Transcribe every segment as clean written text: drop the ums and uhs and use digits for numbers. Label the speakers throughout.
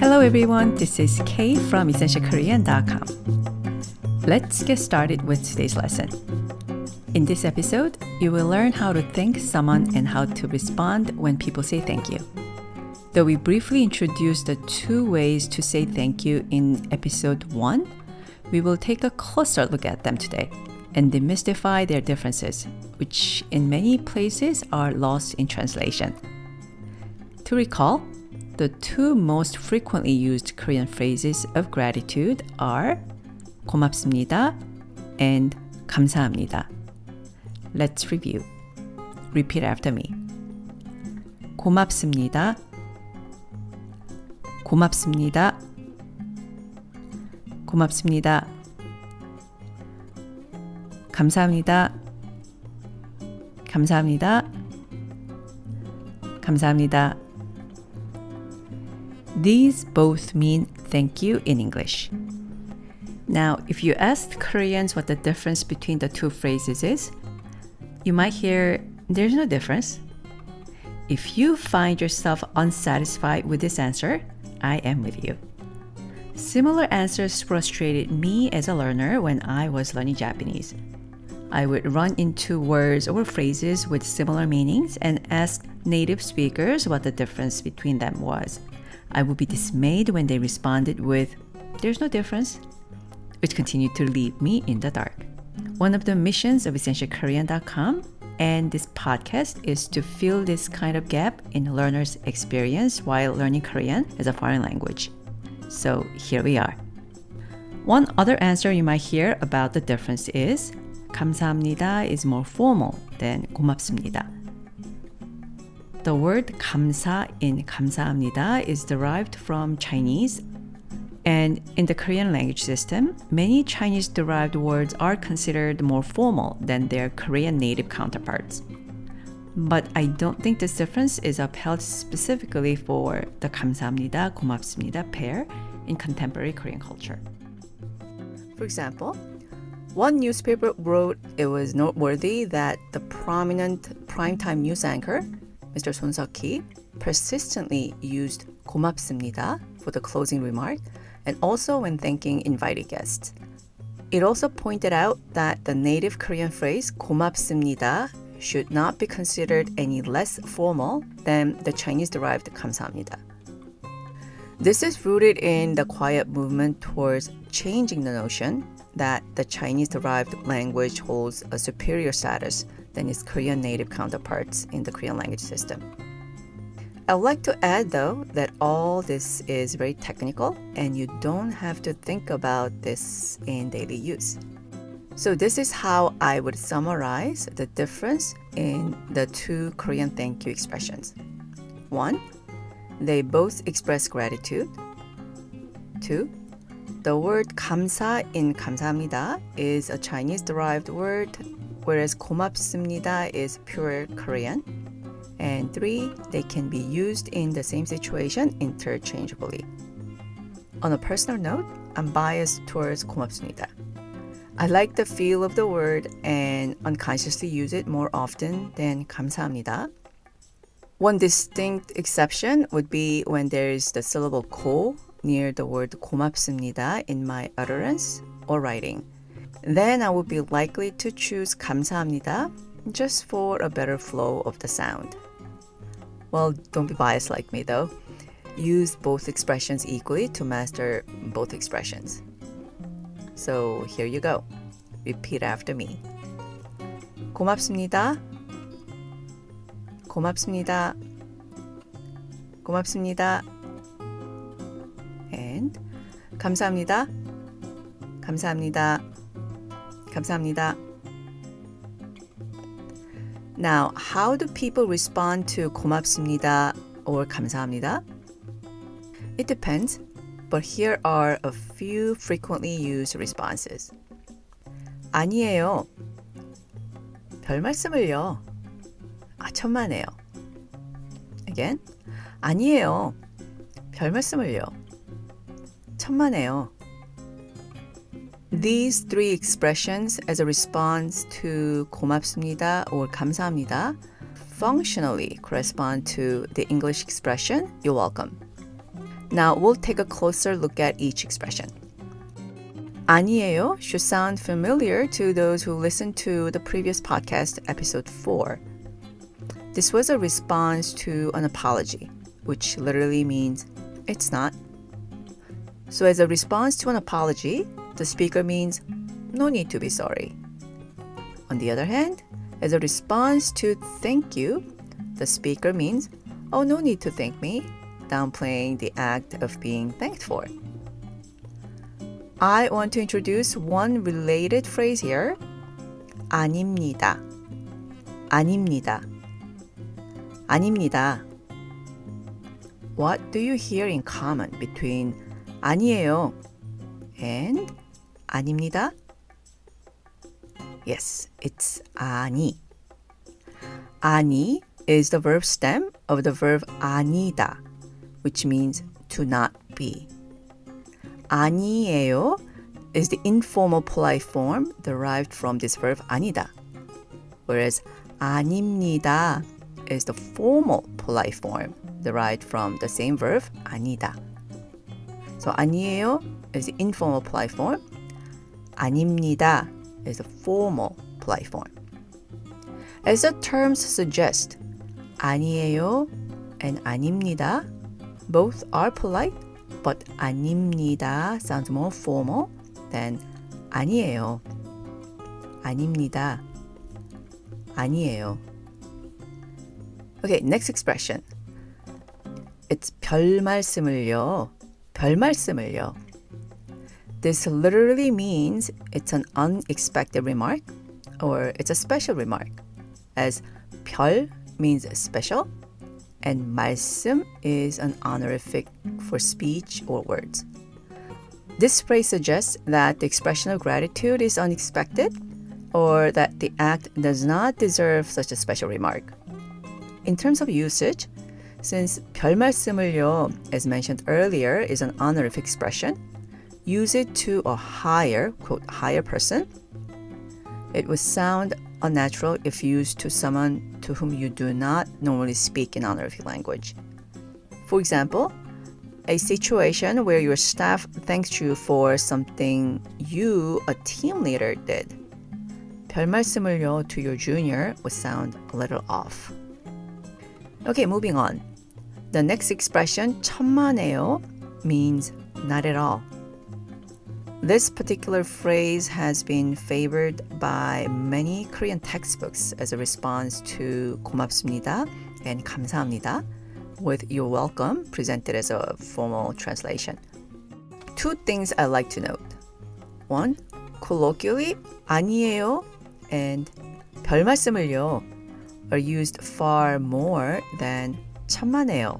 Speaker 1: Hello everyone, this is Kay from essentialkorean.com. Let's get started with today's lesson. In this episode, you will learn how to thank someone and how to respond when people say thank you. Though we briefly introduced the 2 ways to say thank you in episode 1, we will take a closer look at them today and demystify their differences, which in many places are lost in translation. To recall, the 2 most frequently used Korean phrases of gratitude are 고맙습니다 and 감사합니다. Let's review. Repeat after me. 고맙습니다. 고맙습니다. 고맙습니다. 감사합니다. 감사합니다. 감사합니다. These both mean thank you in English. Now, if you ask Koreans what the difference between the 2 phrases is, you might hear there's no difference. If you find yourself unsatisfied with this answer, I am with you. Similar answers frustrated me as a learner when I was learning Japanese. I would run into words or phrases with similar meanings and ask native speakers what the difference between them was. I would be dismayed when they responded with, "There's no difference," which continued to leave me in the dark. One of the missions of essentialkorean.com and this podcast is to fill this kind of gap in learners' experience while learning Korean as a foreign language. So here we are. One other answer you might hear about the difference is 감사합니다 is more formal than 고맙습니다. The word 감사 in 감사합니다 is derived from Chinese, and in the Korean language system, many Chinese-derived words are considered more formal than their Korean native counterparts. But I don't think this difference is upheld specifically for the 감사합니다, 고맙습니다 pair in contemporary Korean culture. For example, one newspaper wrote it was noteworthy that the prominent primetime news anchor, Mr. Son Seok-ki, persistently used 고맙습니다 for the closing remark and also when thanking invited guests. It also pointed out that the native Korean phrase 고맙습니다 should not be considered any less formal than the Chinese-derived 감사합니다. This is rooted in the quiet movement towards changing the notion that the Chinese-derived language holds a superior status than its Korean native counterparts in the Korean language system. I would like to add, though, that all this is very technical and you don't have to think about this in daily use. So this is how I would summarize the difference in the 2 Korean thank you expressions. 1, they both express gratitude. 2, the word 감사 in 감사합니다 is a Chinese-derived word, whereas 고맙습니다 is pure Korean. And 3, they can be used in the same situation interchangeably. On a personal note, I'm biased towards 고맙습니다. I like the feel of the word and unconsciously use it more often than 감사합니다. One distinct exception would be when there is the syllable 고 near the word 고맙습니다 in my utterance or writing. Then I would be likely to choose 감사합니다 just for a better flow of the sound. Well, don't be biased like me though. Use both expressions equally to master both expressions. So here you go. Repeat after me. 고맙습니다. 고맙습니다. 고맙습니다. And 감사합니다. 감사합니다. 감사합니다. Now, how do people respond to 고맙습니다 or 감사합니다? It depends, but here are a few frequently used responses. 아니에요. 별 말씀을요. 천만에요. Again, 아니에요. 별 말씀을요. 천만에요. These 3 expressions as a response to 고맙습니다 or 감사합니다 functionally correspond to the English expression, you're welcome. Now we'll take a closer look at each expression. 아니에요 should sound familiar to those who listened to the previous podcast, episode 4. This was a response to an apology, which literally means it's not. So as a response to an apology, the speaker means no need to be sorry. On the other hand, as a response to thank you, the speaker means oh, no need to thank me, downplaying the act of being thanked for. I want to introduce one related phrase here. 아닙니다. 아닙니다. 아닙니다. What do you hear in common between 아니에요 and 아닙니다? Yes, it's 아니. 아니 is the verb stem of the verb 아니다, which means to not be. 아니에요 is the informal polite form derived from this verb 아니다, whereas 아닙니다 is the formal polite form derived from the same verb 아니다. So 아니에요 is the informal polite form, 아닙니다 is the formal polite form. As the terms suggest, 아니에요 and 아닙니다 both are polite, but 아닙니다 sounds more formal than 아니에요. 아닙니다. 아니에요. Okay, next expression. It's 별 말씀을요. 별 말씀을요. This literally means it's an unexpected remark or it's a special remark, as 별 means special and 말씀 is an honorific for speech or words. This phrase suggests that the expression of gratitude is unexpected or that the act does not deserve such a special remark. In terms of usage, since 별 말씀을요, as mentioned earlier, is an honorific expression, use it to a higher, quote, higher person. It would sound unnatural if used to someone to whom you do not normally speak in honorific language. For example, a situation where your staff thanks you for something you, a team leader, did. 별 말씀을요 to your junior would sound a little off. Okay, moving on. The next expression, 천만에요, means not at all. This particular phrase has been favored by many Korean textbooks as a response to 고맙습니다 and 감사합니다, with you're welcome presented as a formal translation. Two things I'd like to note. One, colloquially, 아니에요 and 별 말씀을요 are used far more than 천만에요.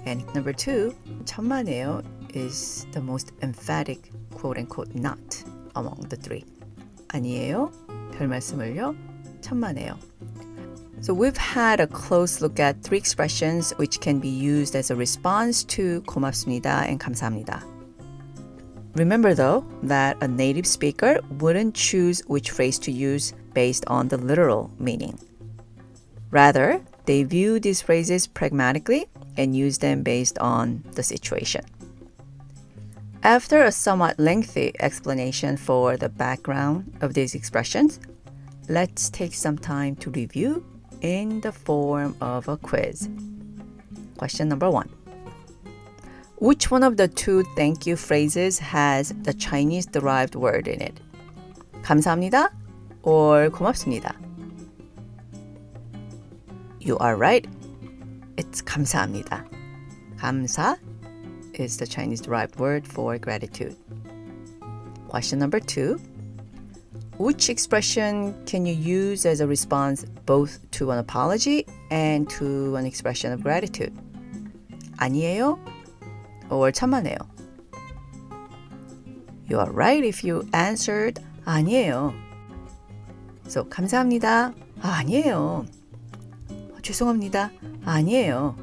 Speaker 1: And number two, 천만에요 is the most emphatic quote-unquote not among the three. 아니에요, 별 말씀을요, 천만에요. So we've had a close look at three expressions which can be used as a response to 고맙습니다 and 감사합니다. Remember though that a native speaker wouldn't choose which phrase to use based on the literal meaning. Rather, they view these phrases pragmatically and use them based on the situation. After a somewhat lengthy explanation for the background of these expressions, let's take some time to review in the form of a quiz. Question number 1. Which one of the two thank you phrases has the Chinese-derived word in it? 감사합니다 or 고맙습니다? You are right. It's 감사합니다. 감사 is the Chinese-derived word for gratitude. Question number 2. Which expression can you use as a response both to an apology and to an expression of gratitude? 아니에요 or 천만에요? You are right if you answered 아니에요. So 감사합니다. 아니에요. 죄송합니다. 아니에요.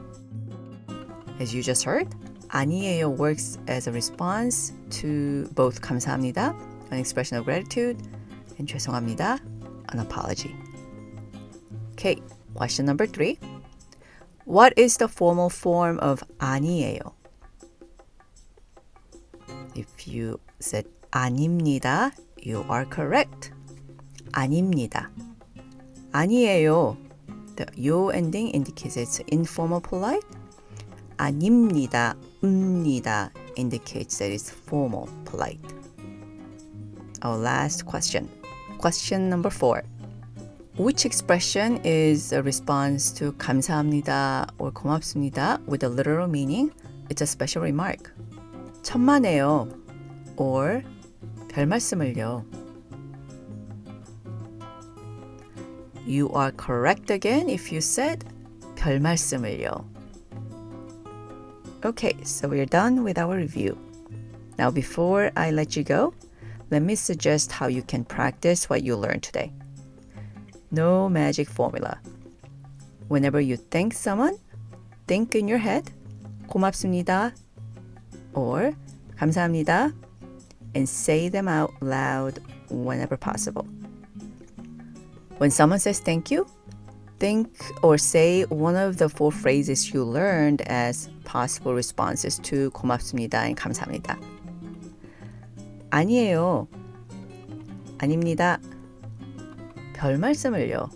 Speaker 1: As you just heard, 아니에요 works as a response to both 감사합니다, an expression of gratitude, and 죄송합니다, an apology. Okay, Question number 3. What is the formal form of 아니에요? If you said 아닙니다, you are correct. 아닙니다. 아니에요. The 요 ending indicates it's informal polite. 아닙니다, 입니다 indicates that it's formal polite. Our last question. Question number 4. Which expression is a response to 감사합니다 or 고맙습니다 with a literal meaning? It's a special remark. 천만에요 or 별말씀을요. You are correct again if you said 별말씀을요. Okay, so we're done with our review. Now before I let you go, let me suggest how you can practice what you learned today. No magic formula. Whenever you thank someone, think in your head, 고맙습니다 or 감사합니다 and say them out loud whenever possible. When someone says thank you, think or say one of the 4 phrases you learned as possible responses to 고맙습니다 and 감사합니다. 아니에요. 아닙니다. 별 말씀을요.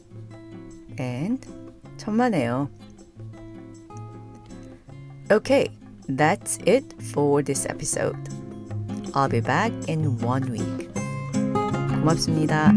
Speaker 1: And 천만에요. Okay, that's it for this episode. I'll be back in 1 week. 고맙습니다.